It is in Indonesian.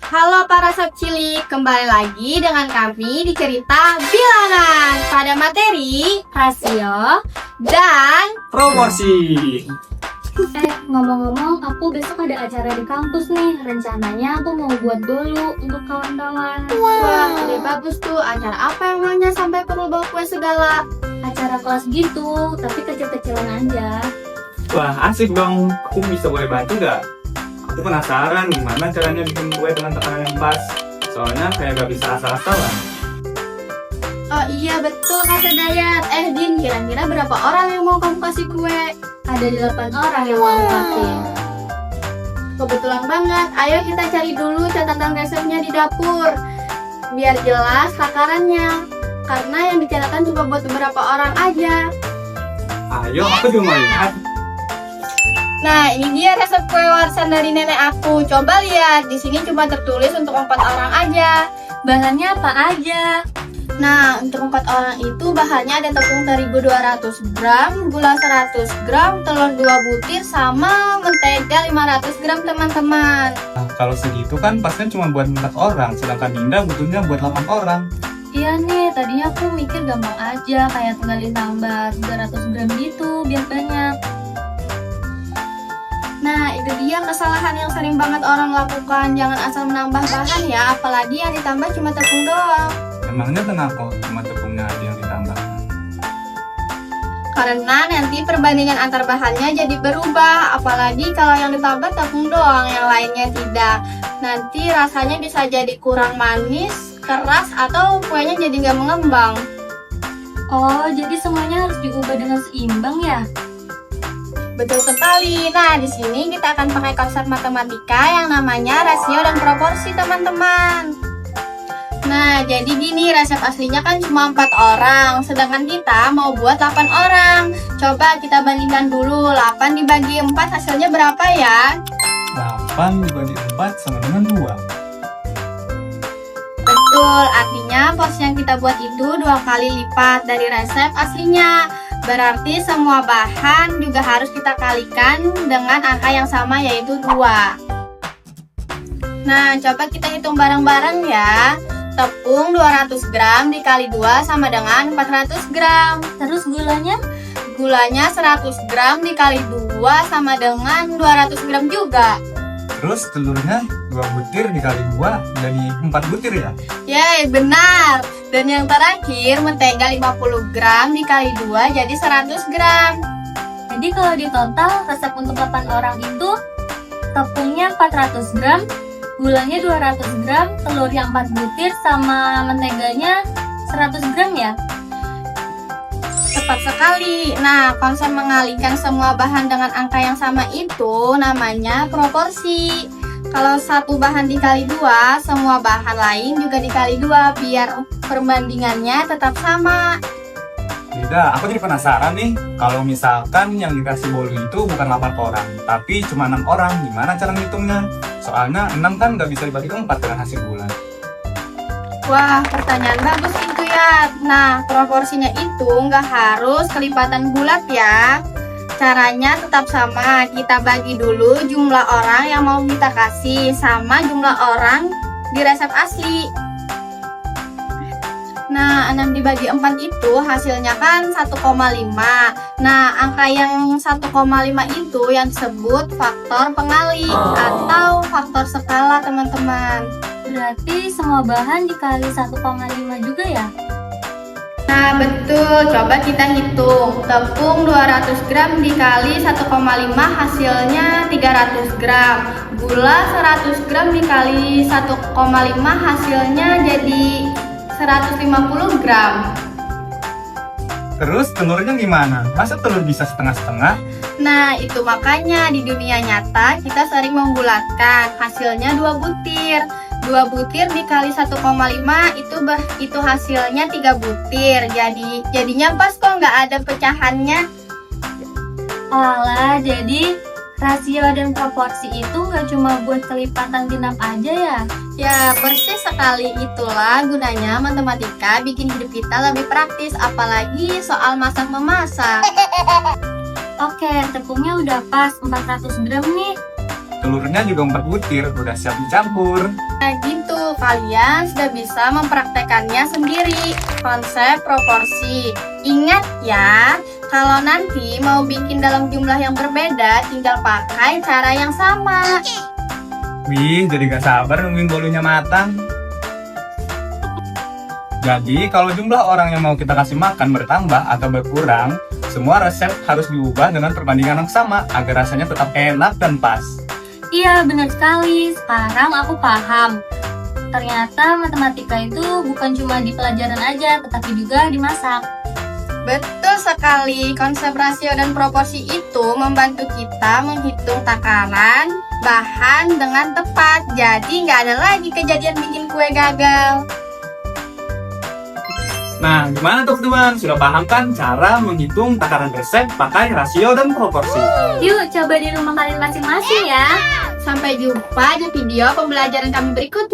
Halo para sob cilik, kembali lagi dengan kami di cerita bilangan pada materi rasio dan proporsi. Ngomong-ngomong, aku besok ada acara di kampus nih. Rencananya aku mau buat dulu untuk kawan-kawan. wah, ide bagus tuh. Acara apa emangnya sampai perlu bawa kue segala? Acara kelas gitu, tapi kecil-kecilan aja. Wah, asik dong. Aku bisa boleh bantu nggak? Aku penasaran gimana caranya bikin kue dengan tekanan yang pas. Soalnya kayak gak bisa asal-asalan. Oh iya betul kata Dayat. Din, kira-kira berapa orang yang mau kamu kasih kue? Ada 8 orang yang mau kasih. Kebetulan banget. Ayo kita cari dulu catatan resepnya di dapur, biar jelas takarannya. Karena yang dicatatkan cuma buat beberapa orang aja. Ayo, aku juga mau lihat. Nah, ini dia resep kue warisan dari nenek aku. Coba lihat, di sini cuma tertulis untuk 4 orang aja. Bahannya apa aja? Nah, untuk 4 orang itu bahannya ada tepung terigu 200 gram, gula 100 gram, telur 2 butir, sama mentega 500 gram teman-teman. Nah, kalau segitu kan pasnya cuma buat 4 orang, sedangkan Dinda butuhnya buat 8 orang. Iya nih, tadinya aku mikir gampang aja, kayak tinggal ditambah 300 gram gitu, biar banyak. Nah, itu dia kesalahan yang sering banget orang lakukan. Jangan asal menambah bahan ya, apalagi yang ditambah cuma tepung doang. Emangnya kenapa cuma tepungnya aja yang ditambah? Karena nanti perbandingan antar bahannya jadi berubah. Apalagi kalau yang ditambah tepung doang, yang lainnya tidak. Nanti rasanya bisa jadi kurang manis, keras, atau kuenya jadi nggak mengembang. Oh, jadi semuanya harus diubah dengan seimbang ya? Betul sekali. Nah, di sini kita akan pakai konsep matematika yang namanya rasio dan proporsi, teman-teman. Nah, jadi gini, resep aslinya kan cuma 4 orang, sedangkan kita mau buat 8 orang. Coba kita bandingkan dulu, 8 dibagi 4 hasilnya berapa ya? 8 dibagi 4 sama dengan 2. Betul, artinya porsi yang kita buat itu 2 kali lipat dari resep aslinya. Berarti semua bahan juga harus kita kalikan dengan angka yang sama, yaitu 2. Nah, coba kita hitung bareng-bareng ya. Tepung 200 gram dikali 2 sama dengan 400 gram. Terus gulanya? Gulanya 100 gram dikali 2 sama dengan 200 gram juga. Terus telurnya 2 butir dikali 2 jadi 4 butir ya? Yeay, benar. Dan yang terakhir, mentega 50 gram dikali 2 jadi 100 gram. Jadi kalau di total resep untuk 8 orang itu tepungnya 400 gram, gulanya 200 gram, telur yang 4 butir, sama menteganya 100 gram ya? Tepat sekali. Nah, konsep mengalihkan semua bahan dengan angka yang sama itu namanya proporsi. Kalau satu bahan dikali 2, semua bahan lain juga dikali 2 biar perbandingannya tetap sama. Tidak, aku jadi penasaran nih. Kalau misalkan yang dikasih bolu itu bukan 8 orang, tapi cuma 6 orang, gimana cara ngitungnya? Soalnya 6 kan nggak bisa dibagi ke 4 dengan hasil bulan. Wah, pertanyaan bagus itu ya. Nah, proporsinya itu nggak harus kelipatan bulat ya. Caranya tetap sama, kita bagi dulu jumlah orang yang mau kita kasih sama jumlah orang di resep asli. Nah, 6 dibagi 4 itu hasilnya kan 1,5. Nah, angka yang 1,5 itu yang disebut faktor pengalih atau faktor skala, teman-teman. Berarti semua bahan dikali 1,5 juga ya? Nah, betul. Coba kita hitung. Tepung 200 gram dikali 1,5 hasilnya 300 gram. Gula 100 gram dikali 1,5 hasilnya jadi 150 gram. Terus telurnya gimana? Masa telur bisa setengah-setengah? Nah, itu makanya di dunia nyata kita sering membulatkan. Hasilnya 2 butir. 2 butir dikali 1,5 itu hasilnya 3 butir. Jadinya pas kok, nggak ada pecahannya. Alah, jadi rasio dan proporsi itu nggak cuma buat kelipatan genap aja ya? Ya, persis sekali. Itulah gunanya matematika, bikin hidup kita lebih praktis, apalagi soal masak-memasak. Oke, tepungnya udah pas 400 gram nih. telurnya juga 4 butir, udah siap dicampur. Nah gitu, kalian sudah bisa mempraktekannya sendiri. Konsep proporsi. Ingat ya, kalau nanti mau bikin dalam jumlah yang berbeda, tinggal pakai cara yang sama. Wih, jadi gak sabar nungguin bolunya matang. Jadi, kalau jumlah orang yang mau kita kasih makan bertambah atau berkurang, semua resep harus diubah dengan perbandingan yang sama agar rasanya tetap enak dan pas. Iya, benar sekali. Sekarang aku paham. Ternyata matematika itu bukan cuma di pelajaran aja, tetapi juga dimasak. Betul sekali, konsep rasio dan proporsi itu membantu kita menghitung takaran bahan dengan tepat. Jadi nggak ada lagi kejadian bikin kue gagal. Nah, gimana tuh teman? Sudah paham kan cara menghitung takaran resep pakai rasio dan proporsi? Yuk, coba di rumah kalian masing-masing ya. Sampai jumpa di video pembelajaran kami berikutnya.